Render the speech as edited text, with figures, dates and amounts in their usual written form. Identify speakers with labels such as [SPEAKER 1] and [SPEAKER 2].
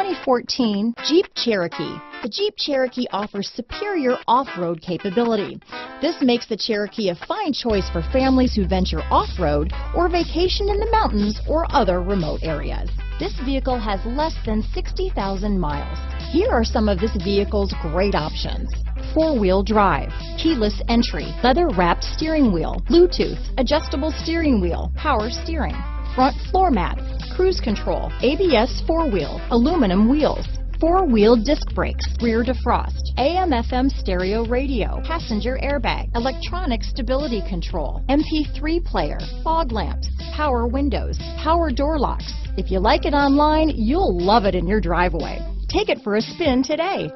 [SPEAKER 1] 2014 Jeep Cherokee. The Jeep Cherokee offers superior off-road capability. This makes the Cherokee a fine choice for families who venture off-road or vacation in the mountains or other remote areas. This vehicle has less than 60,000 miles. Here are some of this vehicle's great options: four-wheel drive, keyless entry, leather-wrapped steering wheel, Bluetooth, adjustable steering wheel, power steering, front floor mats, cruise control, ABS four-wheel, aluminum wheels, four-wheel disc brakes, rear defrost, AM/FM stereo radio, passenger airbag, electronic stability control, MP3 player, fog lamps, power windows, power door locks. If you like it online, you'll love it in your driveway. Take it for a spin today.